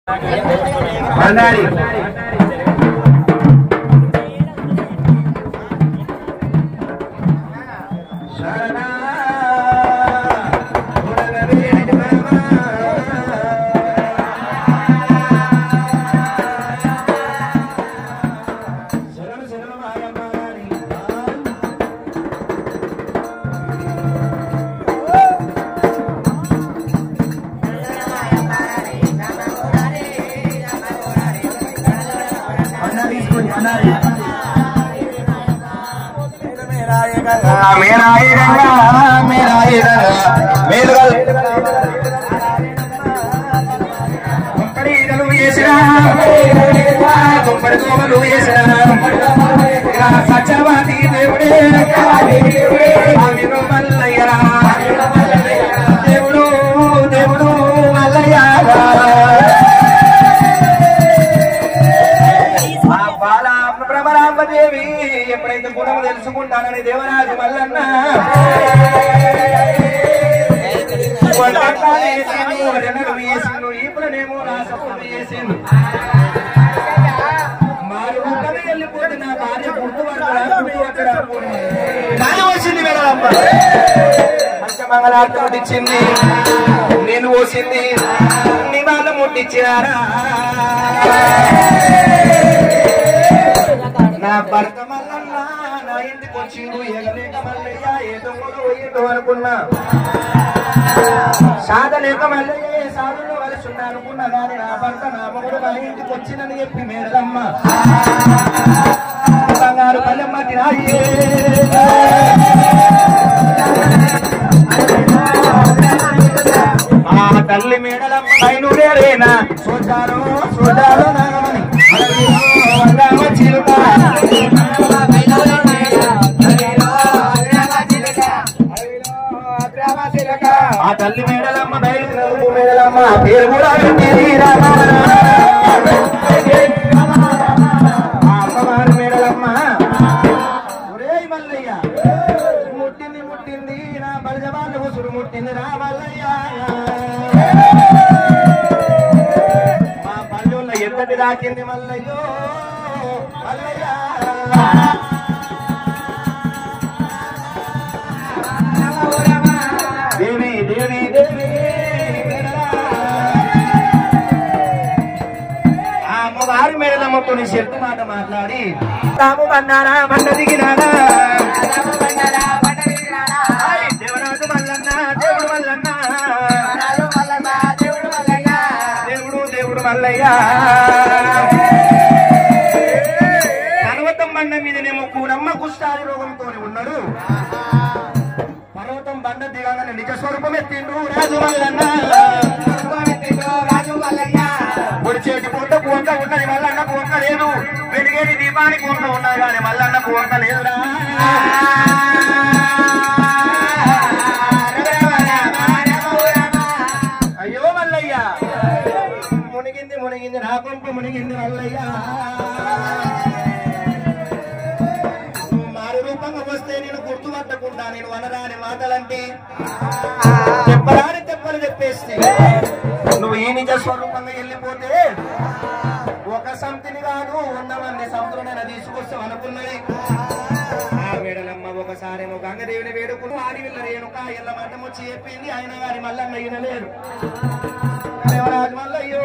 Mandari. Satyavadi దేవుడే మల్లయ్యరా దేవుడు దేవుడు మల్లయ్యారా బ్రహ్మరాంబదేవి ఎప్పుడైతే గుణము తెలుసుకుంటానని దేవరాజు మల్లన్న వేసిండు ఇప్పుడనేమో నా సపోర్ట్ చేసిండు మారు వెళ్ళిపోతే నా భార్య వచ్చింది మేడమ్మ పంచమంగళార్తి ముట్టించింది నేను పోసింది నీ వాళ్ళ ముట్టించారా నా భర్త మల్లన్న నా ఇంటికి వచ్చిండు ఎగలేక మల్లయ్య ఏదో పోయిండు అనుకున్నా సాధలేక మల్లయ్య ఏ సాధులో కలిసి ఉన్నా అనుకున్నా కానీ నా భర్త నా మొగుడు నా ఇంటికి వచ్చిందని చెప్పి మేడలమ్మ బంగారు పల్లెమ్మ తినాయే ఆ తల్లి మేడలమ్మ బయలుదేరేనా చూడాలో చూడాలో నాగమని చిలుక ఆ తల్లి మేడలమ్మ బయలుదేరు మేడలమ్మ పేరు కూడా అమ్మవారు మేడలమ్మ ఒరే మల్లయ్య ముట్టింది ముట్టింది నా బలిజవాళ్ళు ఉసురు ముట్టింది రా మల్లయ్య మా పల్లెల్లో ఎంతటి దాకింది మల్లయ్యో మల్లయ్య దేవి దేవి దేవి ఆ అమ్మవారి మేడలమ్మతో చెట్టు మాట మాట్లాడి తాము బన్నారా బండ దిగినారా దేవరాజు మల్లన్న దేవుడు మల్లన్న దేవుడు దేవుడు మల్లయ్య పర్వతం బండ మీదనేమో కూనమ్మ కుష్ఠాది రోగంతో ఉన్నాడు పర్వతం బండ దిగానే నిజ స్వరూపం ఎత్తిండు రాజు మల్లన్న పొడిచేటి పూట పూట ఉన్నది మల్లన్న పూట లేదు వెలిగేది దీపానికి పూట ఉన్నది కానీ మల్లన్న పూట లేదురా అయ్యో మల్లయ్య మునిగింది మునిగింది నా కొంప మునిగింది మల్లయ్య మారు రూపంగా వస్తే నేను గుర్తుపట్టకుండా నేను వనరాని మాటలంటే చెప్పరాని తెప్పలు చెప్పేస్తే నువ్వు ఈ నిజ స్వరూపంగా వెళ్ళిపోతే ఒక సంతిని కాదు 100 మంది సంతులనైనా తీసుకొస్తాం అనుకున్నది ఆ మేడలమ్మ ఒకసారేమో గంగదేవిని వేడుకుని ఆడివిల్ల రేణుక ఎల్ల మఠం వచ్చి చెప్పింది ఆయన గారి మల్లన్న ఈయనలేరు దేవరాజు మల్లయ్యో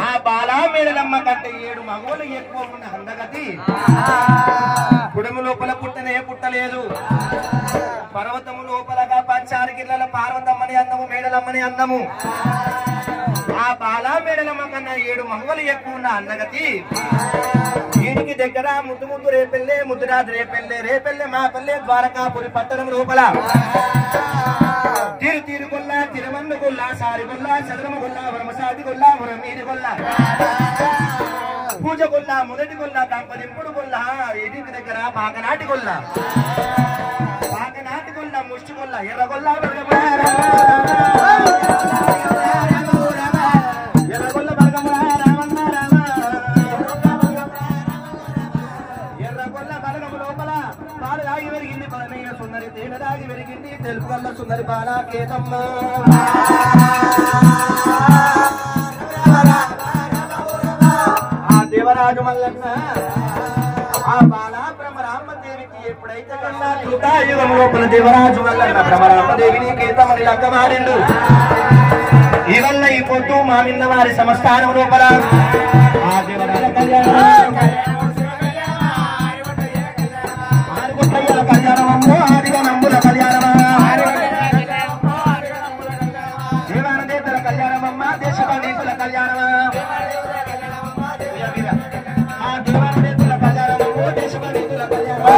ఆ బాలా మేడలమ్మ కంటే 7 మగోళ్ళు ఎక్కువ ఉన్న అందగతి కుడుము లోపల పుట్టనే పుట్టలేదు పర్వతము లోపలగా పంచారి గిర్ల పార్వతమ్మని అందము మేడలమ్మని అందము ఆ బాలా మేడలమ్మ కన్నా 7 మగవలు ఎక్కువ ఉన్న అందగతి వీడికి దగ్గర ముద్దు ముద్దు రేపెళ్ళే ముద్దురాజు రేపెళ్ళే రేపెళ్ళే మా పల్లె ద్వారకాపురి పట్టణం లోపల తీరు తీరు గొల్ల తిరుమందు గొల్ల సారి గొల్ల చదరమ గొల్ల వరమసాది గొల్ల మురమీది గొల్ల పూజ గొల్ల మొదటి గొల్ల దంపదింపుడు గొల్ల ఇంటి దగ్గర పాకనాటి గొల్ల పాకనాటి గొల్ల ముష్టి గొల్ల ఎర్రగొల్ల ఎర్రగొల్ల బలగమ రామన్న రామ ఎర్రగొల్ల బలగము లోపల పాలు రాగి వెరిగింది బలమైన సుందరి తేనె రాగి వెరిగింది తెలుపు గొల్ల సుందరి బాలా కేతమ్మ దేవరాజు మల్లన్న ఆ బాలా బ్రహ్మరాంబదేవికి ఎప్పుడైతే కన్నా యుగం లోపల దేవరాజు మల్లన్న బ్రహ్మరాంబదేవిని కీర్తమని లక్కమాడిండు. ఇవల్ల ఈ పొద్దు మా నిన్న వారి సంస్థానం లోపల ఆ దేవరాజు కళ్యాణం కళ్యాణమమ్మో ఆదిగా నమ్ముల కళ్యాణమా దేవానదేతల కళ్యాణమమ్మ దేశ పండితుల కళ్యాణమా ఆ దేవానదేతల కళ్యాణమమ్మో దేశ పండితుల కళ్యాణమా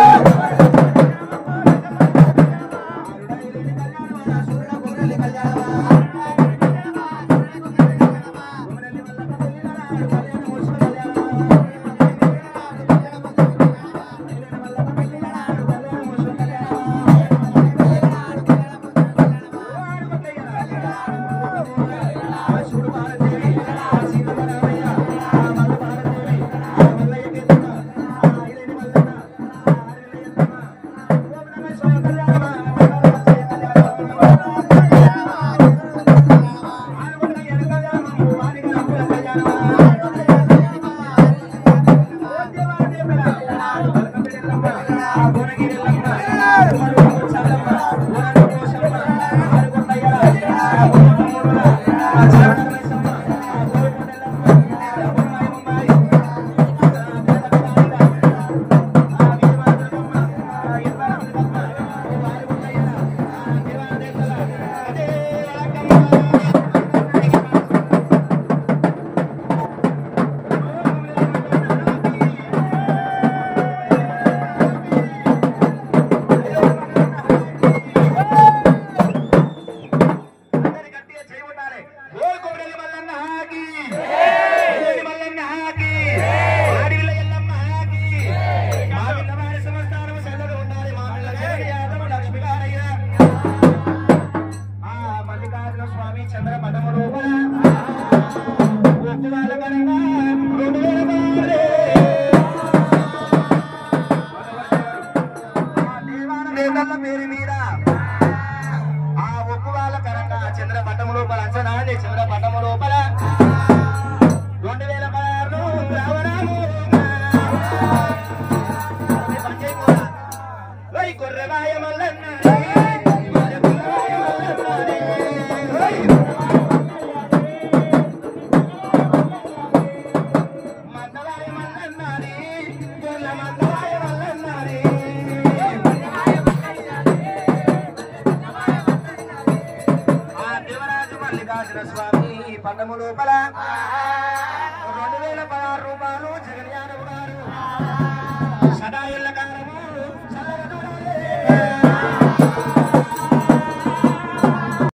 రూపాయలు జగన్యాన